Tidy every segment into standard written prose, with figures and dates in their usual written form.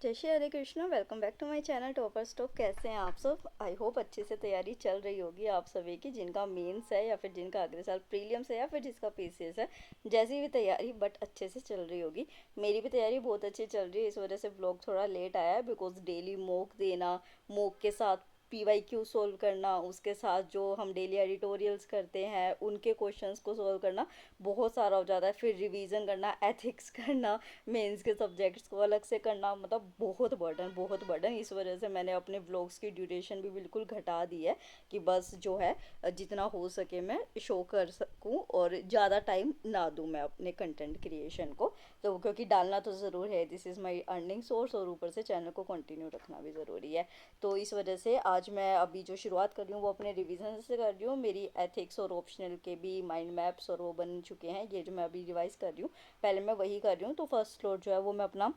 जय Shri Hare Krishna. Welcome back to my channel topper stock. कैसे हैं आप सब? आई होप अच्छे से तैयारी चल रही होगी आप सभी की, जिनका मेंस है या फिर जिनका अगले साल प्रीलिम्स है या फिर जिसका पीसीएस है। जैसी भी तैयारी बट अच्छे से चल रही होगी। मेरी भी तैयारी बहुत अच्छी चल रही है। इस वजह से व्लॉग थोड़ा लेट आया है बिकॉज डेली मॉक देना, मॉक के साथ पीवाईक्यू सोल्व करना, उसके साथ जो हम डेली एडिटोरियल्स करते हैं उनके क्वेश्चंस को सोल्व करना बहुत सारा हो जाता है। फिर रिवीजन करना, एथिक्स करना, मेंस के सब्जेक्ट्स को अलग से करना, मतलब बहुत बर्डन। इस वजह से मैंने अपने व्लॉग्स की ड्यूरेशन भी बिल्कुल घटा दी है कि बस जो है जितना हो सके मैं शो कर सकूं और ज़्यादा टाइम ना दूं मैं अपने कंटेंट क्रिएशन को। तो क्योंकि डालना तो ज़रूर है, this is my earning source, और ऊपर से चैनल को कंटिन्यू रखना भी ज़रूरी है। तो इस वजह से आज मैं अभी जो शुरुआत कर रही हूँ वो अपने रिवीजन से कर रही हूँ। मेरी एथिक्स और ऑप्शनल के भी माइंड मैप्स और वो बन चुके हैं, ये जो मैं अभी रिवाइज कर रही हूँ पहले मैं वही कर रही हूँ। तो फर्स्ट फ्लोर जो है वो मैं अपना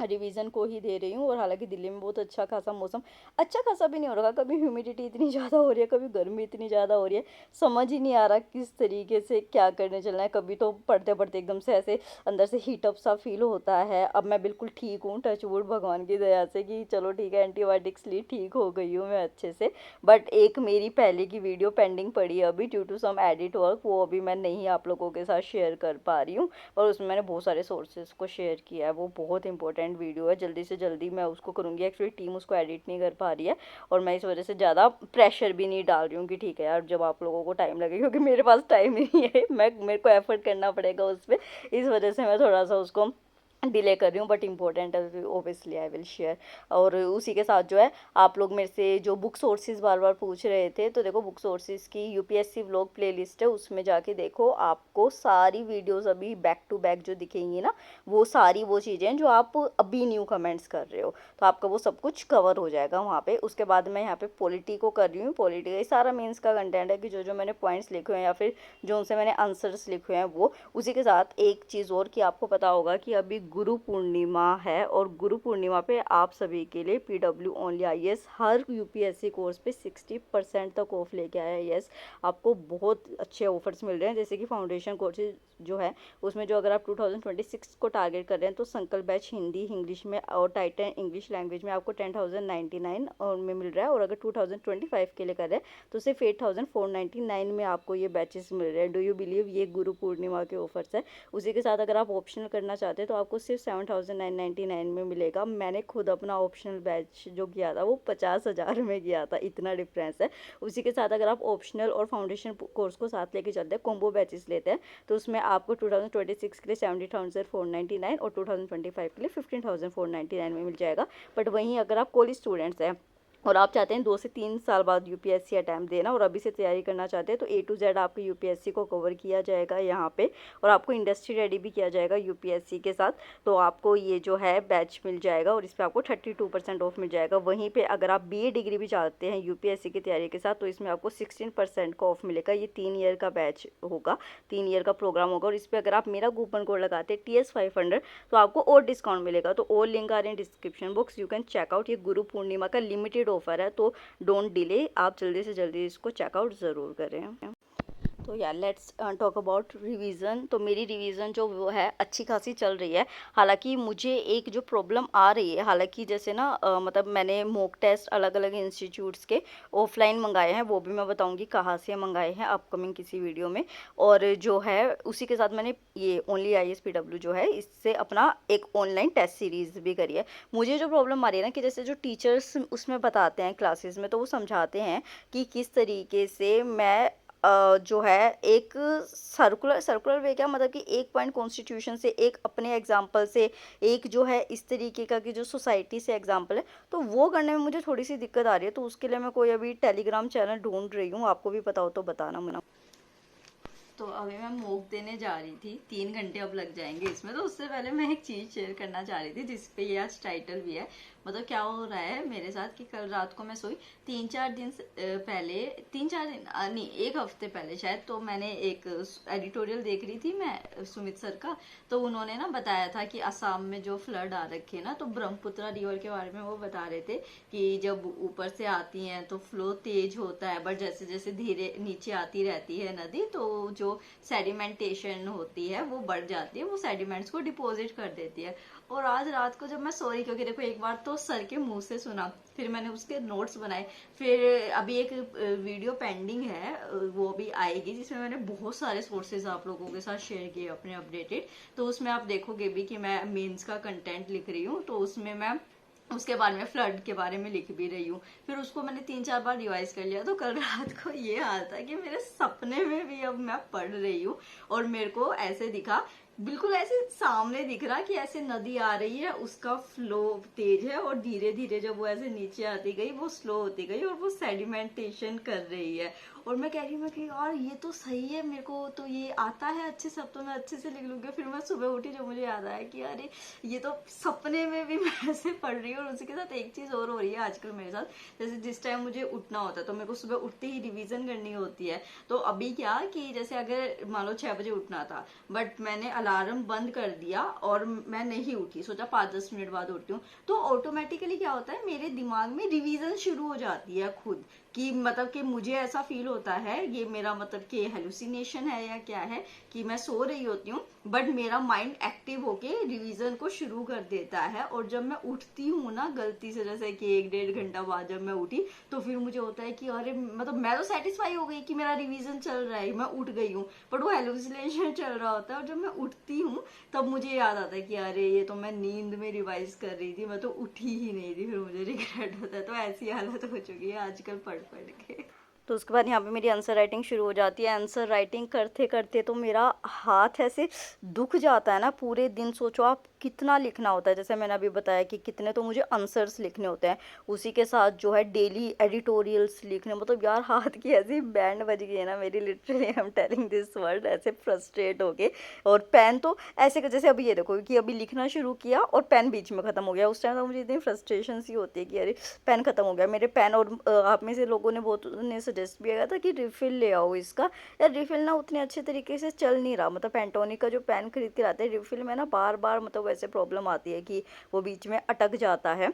रिवीजन को ही दे रही हूँ। और हालांकि दिल्ली में बहुत अच्छा खासा मौसम, अच्छा खासा भी नहीं हो रहा, कभी ह्यूमिडिटी इतनी ज़्यादा हो रही है, कभी गर्मी इतनी ज़्यादा हो रही है, समझ ही नहीं आ रहा किस तरीके से क्या करने चलना है। कभी तो पढ़ते पढ़ते एकदम से ऐसे अंदर से हीटअप सा फील होता है। अब मैं बिल्कुल ठीक हूँ, टचवुड भगवान की दया से कि चलो ठीक है, एंटीबायोटिक्स ली ठीक हो गई हूँ मैं अच्छे से। बट एक मेरी पहले की वीडियो पेंडिंग पड़ी है अभी due to some edit work, वो अभी मैं नहीं आप लोगों के साथ शेयर कर पा रही हूँ। और उसमें मैंने बहुत सारे सोर्सेज को शेयर किया है। वो बहुत इंपॉर्टेंट वीडियो है, जल्दी से जल्दी मैं उसको करूँगी। एक्चुअली टीम उसको एडिट नहीं कर पा रही है और मैं इस वजह से ज़्यादा प्रेशर भी नहीं डाल रही हूँ कि ठीक है यार जब आप लोगों को टाइम लगे, क्योंकि मेरे पास टाइम ही नहीं है। मेरे को एफर्ट करना पड़ेगा उस पर। इस वजह से मैं थोड़ा सा उसको डिले कर रही हूँ, बट इम्पोर्टेंट है, ओबियसली आई विल शेयर। और उसी के साथ जो है आप लोग मेरे से जो बुक सोर्सेज बार बार पूछ रहे थे, तो देखो बुक सोर्सेज की यूपीएससी व्लॉग प्लेलिस्ट है, उसमें जाके देखो, आपको सारी वीडियोस अभी बैक टू बैक जो दिखेंगी ना, वो सारी वो चीज़ें हैं जो आप अभी न्यू कमेंट्स कर रहे हो, तो आपका वो सब कुछ कवर हो जाएगा वहाँ पे। उसके बाद मैं यहाँ पे पॉलिटी को कर रही हूँ। पॉलिटी का सारा मेंस का कंटेंट है कि जो जो मैंने पॉइंट्स लिखे हुए हैं या फिर जो उनसे मैंने आंसर्स लिखे हुए हैं वो। उसी के साथ एक चीज़ और कि आपको पता होगा कि अभी गुरु पूर्णिमा है, और गुरु पूर्णिमा पे आप सभी के लिए पीडब्ल्यू ओनली आईएएस हर यूपीएससी कोर्स पे 60% तक ऑफ लेके आया है। यस, आपको बहुत अच्छे ऑफर्स मिल रहे हैं। जैसे कि फाउंडेशन कोर्सेज जो है उसमें जो अगर आप 2026 को टारगेट कर रहे हैं तो संकल्प बैच हिंदी इंग्लिश में और टाइटन इंग्लिश लैंग्वेज में आपको 10,099 और में मिल रहा है। और अगर 2025 के लिए कर रहे हैं तो सिर्फ 8,499 में आपको ये बैचेस मिल रहे हैं। डू यू बिलीव, ये गुरु पूर्णिमा के ऑफर्स है। उसी के साथ अगर आप ऑप्शनल करना चाहते हैं तो आपको सिर्फ 7,999 में मिलेगा। मैंने खुद अपना ऑप्शनल बैच जो किया था वो 50,000 में किया था, इतना डिफरेंस है। उसी के साथ अगर आप ऑप्शनल और फाउंडेशन कोर्स को साथ लेके चलते हैं, कॉम्बो बैचेस लेते हैं, तो उसमें आपको 2026 के लिए 70,499 और 2025 के लिए 15,499 में मिल जाएगा। बट वहीं अगर आप कॉलेज स्टूडेंट्स हैं और आप चाहते हैं 2 से 3 साल बाद यूपीएससी अटैम्प्ट देना और अभी से तैयारी करना चाहते हैं, तो ए टू जेड आपके यूपीएससी को कवर किया जाएगा यहाँ पे, और आपको इंडस्ट्री रेडी भी किया जाएगा यूपीएससी के साथ। तो आपको ये जो है बैच मिल जाएगा और इस पर आपको 32% ऑफ मिल जाएगा। वहीं पे अगर आप बीए डिग्री भी चाहते हैं यूपीएससी की तैयारी के साथ, तो इसमें आपको 16% का ऑफ मिलेगा। ये 3 ईयर का बैच होगा, 3 ईयर का प्रोग्राम होगा। और इस पर अगर आप मेरा कूपन कोड लगाते हैं TS500 तो आपको और डिस्काउंट मिलेगा। तो और लिंक आ रहे हैं description box, you can checkout. ये गुरु पूर्णिमा का लिमिटेड ऑफर है, तो डोंट डिले, आप जल्दी से जल्दी इसको चेकआउट ज़रूर करें। तो या लेट्स टॉक अबाउट रिवीजन। तो मेरी रिवीजन जो वो है अच्छी खासी चल रही है। हालांकि मुझे एक जो प्रॉब्लम आ रही है, हालांकि जैसे ना मतलब मैंने मॉक टेस्ट अलग अलग इंस्टीट्यूट्स के ऑफलाइन मंगाए हैं, वो भी मैं बताऊंगी कहाँ से मंगाए हैं अपकमिंग किसी वीडियो में। और जो है उसी के साथ मैंने ये ओनली ISPW जो है इससे अपना एक ऑनलाइन टेस्ट सीरीज़ भी करी है। मुझे जो प्रॉब्लम आ रही है ना कि जैसे जो टीचर्स उसमें बताते हैं क्लासेस में, तो वो समझाते हैं कि किस तरीके से मैं जो है एक सर्कुलर सर्कुलर वे, क्या मतलब कि एक पॉइंट कॉन्स्टिट्यूशन से, एक अपने एग्जाम्पल से, एक जो है इस तरीके का कि जो सोसाइटी से एग्जाम्पल है, तो वो करने में मुझे थोड़ी सी दिक्कत आ रही है। तो उसके लिए मैं कोई अभी टेलीग्राम चैनल ढूंढ रही हूँ, आपको भी पता हो तो बताना मुझे। तो अभी मैं मोक देने जा रही थी, 3 घंटे अब लग जाएंगे इसमें। तो उससे पहले मैं एक चीज़ शेयर करना चाह रही थी जिसपे ये आज टाइटल भी है। मतलब क्या हो रहा है मेरे साथ कि कल रात को मैं सोई, 3-4 दिन पहले, 3-4 दिन नहीं, 1 हफ्ते पहले शायद, तो मैंने एक एडिटोरियल देख रही थी मैं सुमित सर का। तो उन्होंने ना बताया था कि असम में जो फ्लड आ रखे हैं ना, तो ब्रह्मपुत्रा रिवर के बारे में वो बता रहे थे कि जब ऊपर से आती हैं तो फ्लो तेज होता है, बट जैसे जैसे धीरे नीचे आती रहती है नदी, तो जो सेडिमेंटेशन होती है वो बढ़ जाती है, वो सेडिमेंट्स को डिपॉजिट कर देती है। और आज रात को जब मैं सो रही, क्योंकि देखो एक बार तो सर के मुंह से सुना, फिर मैंने उसके नोट्स बनाए, फिर अभी एक वीडियो पेंडिंग है, वो भी आएगी जिसमें मैंने बहुत सारे सोर्सेज आप लोगों के साथ शेयर किए अपने अपडेटेड। तो उसमें आप देखोगे भी कि मैं मेंस का कंटेंट लिख रही हूँ, तो उसमें मैं उसके बारे में फ्लड के बारे में लिख भी रही हूँ। फिर उसको मैंने 3-4 बार रिवाइज कर लिया। तो कल रात को ये हाल था कि मेरे सपने में भी अब मैं पढ़ रही हूँ और मेरे को ऐसे दिखा, बिल्कुल ऐसे सामने दिख रहा कि ऐसे नदी आ रही है, उसका फ्लो तेज है और धीरे धीरे जब वो ऐसे नीचे आती गई वो स्लो होती गई और वो सेडिमेंटेशन कर रही है। और मैं कह रही हूँ कि यार ये तो सही है, मेरे को तो ये आता है अच्छे से, अब तो मैं अच्छे से लिख लूंगी। फिर मैं सुबह उठी जब मुझे याद आया कि अरे ये तो सपने में भी मैं ऐसे पढ़ रही हूँ। और उसी के साथ एक चीज और हो रही है आजकल मेरे साथ, जैसे जिस टाइम मुझे उठना होता है तो मेरे को सुबह उठते ही रिवीजन करनी होती है। तो अभी क्या कि जैसे अगर मान लो 6 बजे उठना था, बट मैंने अलार्म बंद कर दिया और मैं नहीं उठी, सोचा 5-10 मिनट बाद उठती हूँ, तो ऑटोमेटिकली क्या होता है मेरे दिमाग में रिवीजन शुरू हो जाती है खुद कि मतलब कि मुझे ऐसा फील होता है, ये मेरा मतलब कि हेलुसिनेशन है या क्या है, कि मैं सो रही होती हूँ बट मेरा माइंड एक्टिव होके रिवीजन को शुरू कर देता है। और जब मैं उठती हूँ ना गलती से, जैसे कि 1-1.5 घंटा बाद जब मैं उठी, तो फिर मुझे होता है कि अरे मतलब मैं तो सेटिस्फाई हो गई कि मेरा रिवीजन चल रहा है, मैं उठ गई हूँ, बट वो हेलुसिनेशन चल रहा होता है। और जब मैं उठती हूँ तब मुझे याद आता है कि अरे ये तो मैं नींद में रिवाइज कर रही थी, मैं तो उठी ही नहीं थी। फिर मुझे रिग्रेट होता है। तो ऐसी हालत हो चुकी है आजकल पढ़ पढ़ के। तो उसके बाद यहाँ पे मेरी आंसर राइटिंग शुरू हो जाती है। आंसर राइटिंग करते करते तो मेरा हाथ ऐसे दुख जाता है ना पूरे दिन। सोचो आप कितना लिखना होता है, जैसे मैंने अभी बताया कि कितने तो मुझे आंसर्स लिखने होते हैं, उसी के साथ जो है डेली एडिटोरियल्स लिखने, मतलब यार हाथ की ऐसी बैंड बज गई है ना मेरी, literally I am telling this word, ऐसे फ्रस्ट्रेट हो गए। और पेन तो ऐसे जैसे अभी ये देखो कि अभी लिखना शुरू किया और पेन बीच में ख़त्म हो गया, उस टाइम तो मुझे इतनी फ्रस्ट्रेशन सी होती है कि अरे पेन ख़त्म हो गया मेरे पेन। और आप में से लोगों ने बहुत ने सजेस्ट भी किया था कि रिफ़िल ले आओ इसका। यार रिफ़िल ना उतने अच्छे तरीके से चल नहीं रहा, मतलब पेंटोनिक का जो पेन खरीद के लाते हैं रिफ़िल में ना बार बार मतलब वैसे प्रॉब्लम आती है कि वो बीच में अटक जाता है।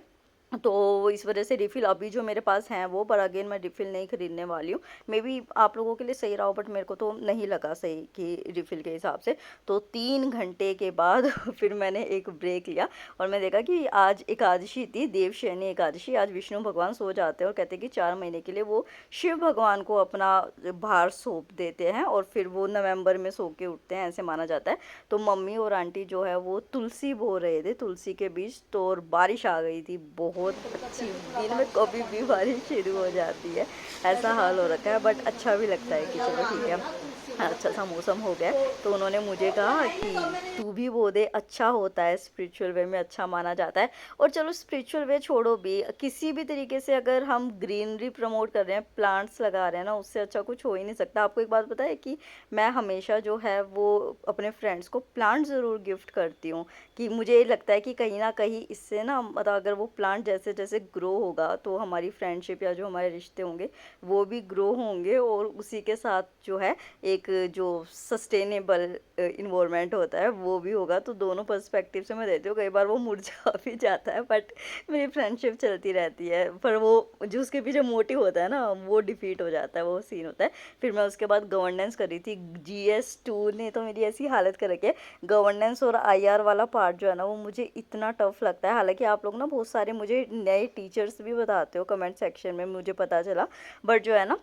तो इस वजह से रिफ़िल अभी जो मेरे पास हैं वो, पर अगेन मैं रिफ़िल नहीं खरीदने वाली हूँ। मे बी आप लोगों के लिए सही रहा हो बट मेरे को तो नहीं लगा सही कि रिफ़िल के हिसाब से। तो 3 घंटे के बाद फिर मैंने एक ब्रेक लिया और मैं देखा कि आज एकादशी थी, देवशयनी एकादशी। आज विष्णु भगवान सो जाते हैं और कहते हैं कि 4 महीने के लिए वो शिव भगवान को अपना भार सौंप देते हैं और फिर वो नवंबर में सो के उठते हैं, ऐसे माना जाता है। तो मम्मी और आंटी जो है वो तुलसी बो रहे थे, तुलसी के बीच। तो और बारिश आ गई थी बहुत अच्छी, दिन में कभी भी बारिश शुरू हो जाती है, ऐसा हाल हो रखा है। बट अच्छा भी लगता है कि चलो ठीक है अच्छा सा मौसम हो गया। तो उन्होंने मुझे कहा कि तू भी बो दे, अच्छा होता है, स्पिरिचुअल वे में अच्छा माना जाता है। और चलो स्पिरिचुअल वे छोड़ो भी, किसी भी तरीके से अगर हम ग्रीनरी प्रमोट कर रहे हैं, प्लांट्स लगा रहे हैं ना, उससे अच्छा कुछ हो ही नहीं सकता। आपको एक बात पता है कि मैं हमेशा जो है वो अपने फ्रेंड्स को प्लांट ज़रूर गिफ्ट करती हूँ, कि मुझे लगता है कि कहीं ना कहीं इससे ना मतलब अगर वो प्लांट जैसे जैसे ग्रो होगा तो हमारी फ्रेंडशिप या जो हमारे रिश्ते होंगे वो भी ग्रो होंगे। और उसी के साथ जो है एक जो सस्टेनेबल इन्वायरमेंट होता है वो भी होगा। तो दोनों पर्सपेक्टिव से मैं देती हूँ। कई बार वो मुरझा भी जाता है बट मेरी फ्रेंडशिप चलती रहती है, पर वो जो उसके पीछे मोटिव होता है ना वो डिफीट हो जाता है, वो सीन होता है। फिर मैं उसके बाद गवर्नेंस कर रही थी, GS2 ने तो मेरी ऐसी हालत कर रखी है। गवर्नेंस और IR वाला पार्ट जो है ना वो मुझे इतना टफ लगता है। हालांकि आप लोग ना बहुत सारे मुझे नए टीचर्स भी बताते हो कमेंट सेक्शन में, मुझे पता चला। बट जो है ना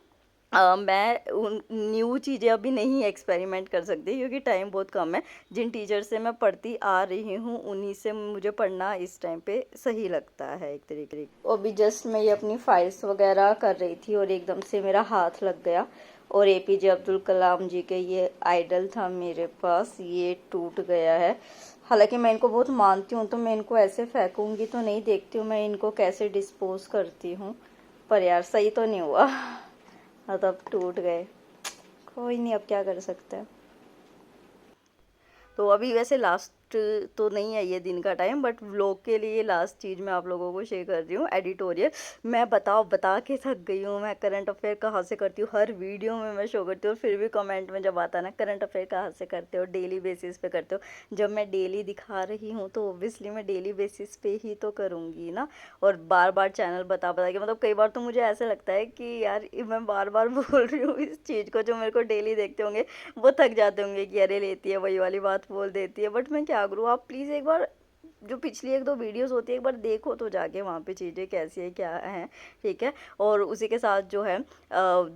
मैं उन न्यू चीज़ें अभी नहीं एक्सपेरिमेंट कर सकती क्योंकि टाइम बहुत कम है। जिन टीचर से मैं पढ़ती आ रही हूँ उन्हीं से मुझे पढ़ना इस टाइम पे सही लगता है एक तरीके। अभी जस्ट मैं ये अपनी फाइल्स वगैरह कर रही थी और एकदम से मेरा हाथ लग गया और APJ अब्दुल कलाम जी के ये आइडल था मेरे पास, ये टूट गया है। हालांकि मैं इनको बहुत मानती हूँ, तो मैं इनको ऐसे फेंकूंगी तो नहीं, देखती हूँ मैं इनको कैसे डिस्पोज करती हूँ। पर यार सही तो नहीं हुआ, मतलब टूट गए। कोई नहीं, अब क्या कर सकते हैं। तो अभी वैसे लास्ट तो नहीं है ये दिन का टाइम, बट व्लॉग के लिए लास्ट चीज़ मैं आप लोगों को शेयर कर रही हूँ, एडिटोरियल। मैं बता के थक गई हूँ, मैं करंट अफेयर कहाँ से करती हूँ, हर वीडियो में मैं शो करती हूँ, फिर भी कमेंट में जब आता है ना करंट अफेयर कहाँ से करते हो, डेली बेसिस पे करते हो। जब मैं डेली दिखा रही हूँ तो ओब्वियसली मैं डेली बेसिस पे ही तो करूँगी ना। और बार बार चैनल बता के, मतलब कई बार तो मुझे ऐसा लगता है कि यार मैं बार बार बोल रही हूँ इस चीज़ को, जो मेरे को डेली देखते होंगे वो थक जाते होंगे कि अरे लेती है वही वाली बात बोल देती है। बट मैं क्या करूँ, आप प्लीज़ एक बार जो पिछली 1-2 वीडियोस होती है एक बार देखो तो जाके वहाँ पे चीज़ें कैसी है क्या है, ठीक है। और उसी के साथ जो है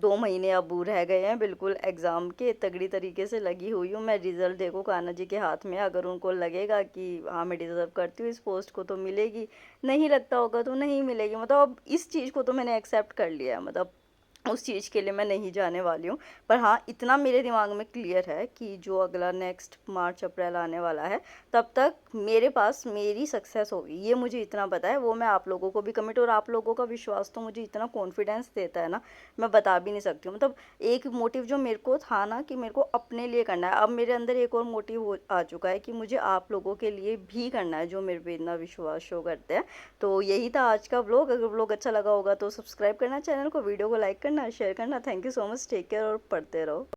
2 महीने अब रह गए हैं बिल्कुल एग्ज़ाम के, तगड़ी तरीके से लगी हुई हूँ मैं। रिज़ल्ट देखो कान्हा जी के हाथ में, अगर उनको लगेगा कि हाँ मैं डिज़र्व करती हूँ इस पोस्ट को तो मिलेगी, नहीं लगता होगा तो नहीं मिलेगी। मतलब अब इस चीज़ को तो मैंने एक्सेप्ट कर लिया है, मतलब उस चीज़ के लिए मैं नहीं जाने वाली हूँ। पर हाँ, इतना मेरे दिमाग में क्लियर है कि जो अगला नेक्स्ट मार्च अप्रैल आने वाला है, तब तक मेरे पास मेरी सक्सेस होगी, ये मुझे इतना पता है। वो मैं आप लोगों को भी कमिट, और आप लोगों का विश्वास तो मुझे इतना कॉन्फिडेंस देता है ना, मैं बता भी नहीं सकती हूँ। मतलब एक मोटिव जो मेरे को था ना कि मेरे को अपने लिए करना है, अब मेरे अंदर एक और मोटिव हो आ चुका है कि मुझे आप लोगों के लिए भी करना है, जो मेरे पे इतना विश्वास शो करते हैं। तो यही था आज का व्लॉग। अगर व्लॉग अच्छा लगा होगा तो सब्सक्राइब करना चैनल को, वीडियो को लाइक करना, शेयर करना। Thank you so much, take care और पढ़ते रहो।